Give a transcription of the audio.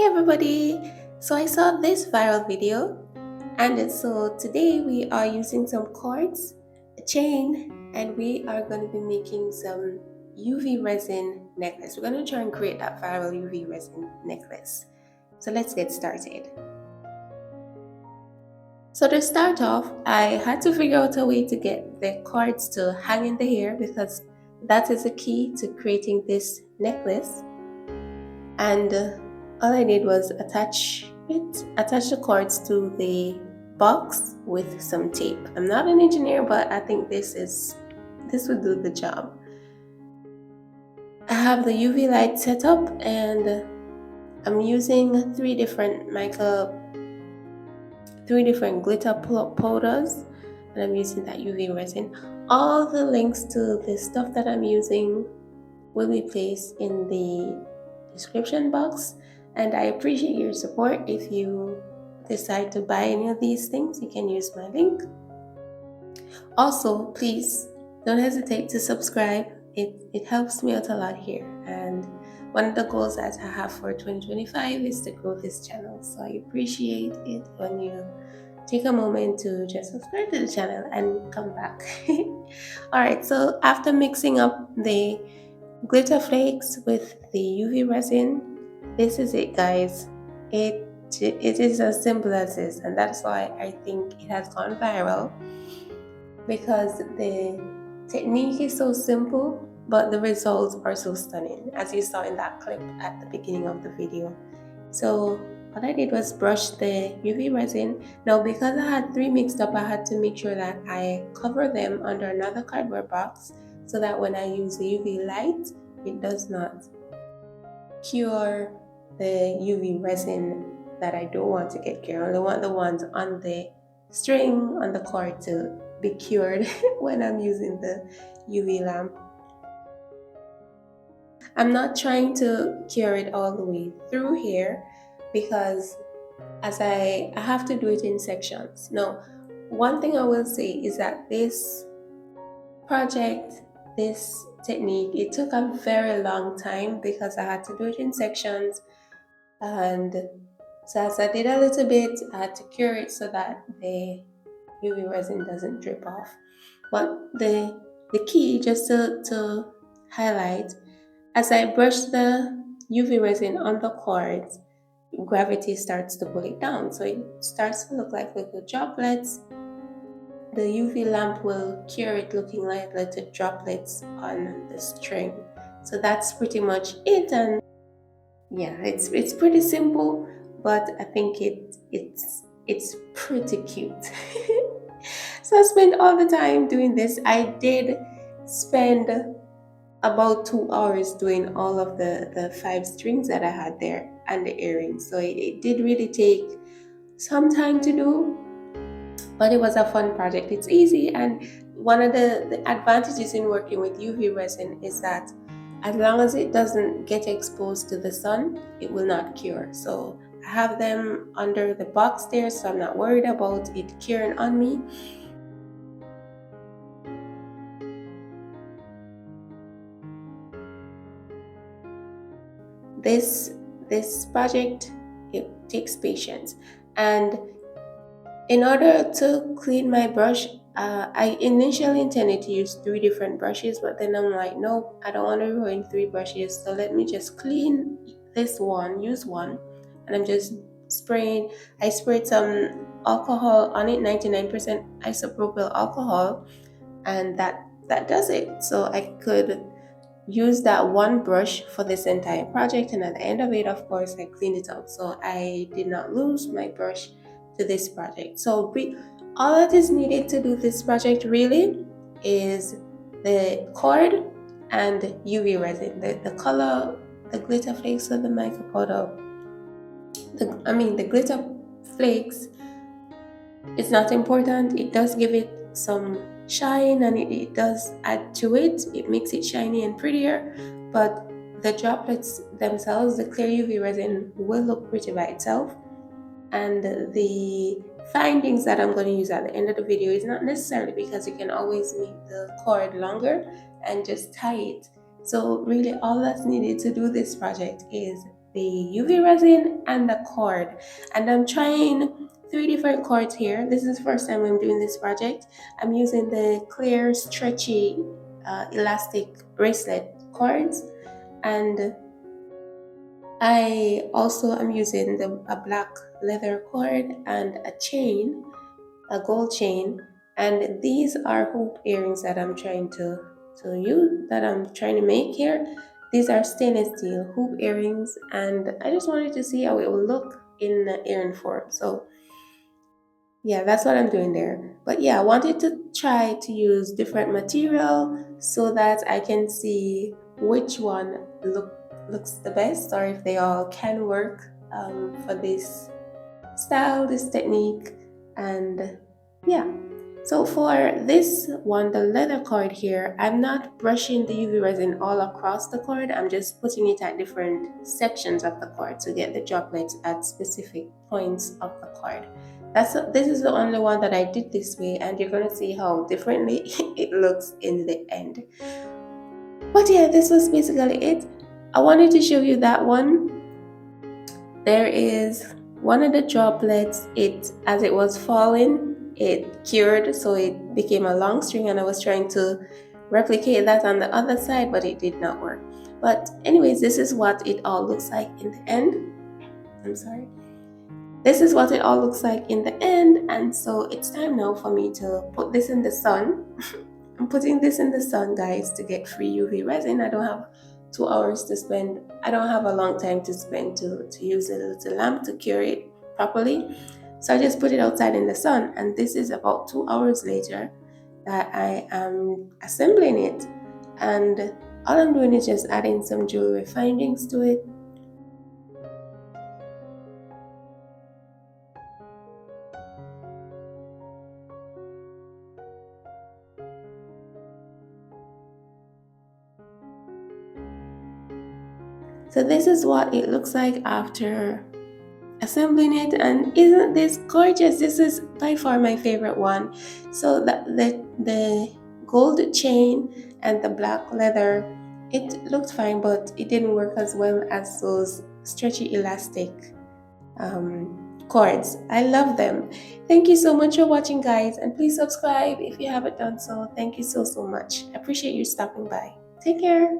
everybody! So I saw this viral video, and so today we are using some cords, a chain, and we are going to be making some UV resin necklace. We're going to try and create that viral UV resin necklace. So let's get started. So to start off, I had to figure out a way to get the cords to hang in the hair because that is the key to creating this necklace. And all I did was attach the cords to the box with some tape. I'm not an engineer, but I think this would do the job. I have the UV light set up and I'm using three different glitter powders, and I'm using that UV resin. All the links to the stuff that I'm using will be placed in the description box, and I appreciate your support. If you decide to buy any of these things, you can use my link. Also, please don't hesitate to subscribe. It helps me out a lot here, and one of the goals that I have for 2025 is to grow this channel, so I appreciate it when you take a moment to just subscribe to the channel and come back. Alright, so after mixing up the glitter flakes with the UV resin, this is it, guys. It is as simple as this, and that's why I think it has gone viral, because the technique is so simple but the results are so stunning, as you saw in that clip at the beginning of the video. So what I did was brush the UV resin. Now, because I had three mixed up, I had to make sure that I cover them under another cardboard box so that when I use the UV light, it does not cure the UV resin that I don't want to get cured. I only want the ones on the string, on the cord, to be cured when I'm using the UV lamp. I'm not trying to cure it all the way through here because as I have to do it in sections. Now, one thing I will say is that this project, this technique, it took a very long time because I had to do it in sections, and so as I did a little bit, I had to cure it so that the UV resin doesn't drip off. But the key, just to highlight, as I brush the UV resin on the cords, gravity starts to pull it down, so it starts to look like little droplets. The UV lamp will cure it looking like little droplets on the string. So that's pretty much it, and yeah, it's pretty simple, but I think it's pretty cute. So I spent all the time doing this. I did spend about 2 hours doing all of the 5 strings that I had there and the earrings. So it did really take some time to do, but it was a fun project. It's easy, and one of the advantages in working with UV resin is that as long as it doesn't get exposed to the sun, it will not cure. So I have them under the box there, so I'm not worried about it curing on me. This project, it takes patience, and in order to clean my brush, I initially intended to use 3 different brushes, but then I'm like, nope, I don't want to ruin 3 brushes, so let me just clean this one, use one, and I'm just spraying. I sprayed some alcohol on it, 99% isopropyl alcohol, and that does it. So I could use that one brush for this entire project, and at the end of it, of course, I cleaned it out, so I did not lose my brush to this project. So all that is needed to do this project really is the cord and UV resin, the color, the glitter flakes of the mica powder. The glitter flakes, it's not important. It does give it some shine, and it does add to it. It makes it shiny and prettier, but the droplets themselves, the clear UV resin, will look pretty by itself. And the findings that I'm going to use at the end of the video is not necessarily, because you can always make the cord longer and just tie it. So really all that's needed to do this project is the UV resin and the cord. And I'm trying three different cords here. This is the first time I'm doing this project. I'm using the clear, stretchy, elastic bracelet cords, and I also am using a black leather cord and a chain, a gold chain, and these are hoop earrings that I'm trying to use, that I'm trying to make here. These are stainless steel hoop earrings, and I just wanted to see how it will look in the earring form. So yeah, that's what I'm doing there. But yeah, I wanted to try to use different material so that I can see which one looks the best, or if they all can work for this style, this technique, and yeah. So for this one, the leather cord here, I'm not brushing the UV resin all across the cord. I'm just putting it at different sections of the cord to get the droplets at specific points of the cord. This is the only one that I did this way, and you're gonna see how differently it looks in the end. But yeah, this was basically it. I wanted to show you that one. There is one of the droplets, it as it was falling, it cured, so it became a long string, and I was trying to replicate that on the other side, but it did not work. But anyways, this is what it all looks like in the end. I'm sorry. This is what it all looks like in the end, and so it's time now for me to put this in the sun. I'm putting this in the sun, guys, to get free UV resin. I don't have 2 hours to spend. I don't have a long time to spend to use a little lamp to cure it properly. So I just put it outside in the sun, and this is about 2 hours later that I am assembling it. And all I'm doing is just adding some jewelry findings to it. So this is what it looks like after assembling it, and isn't this gorgeous? This is by far my favorite one. So the gold chain and the black leather, it looked fine, but it didn't work as well as those stretchy elastic cords. I love them. Thank you so much for watching, guys, and please subscribe if you haven't done so. Thank you so much. I appreciate you stopping by. Take care.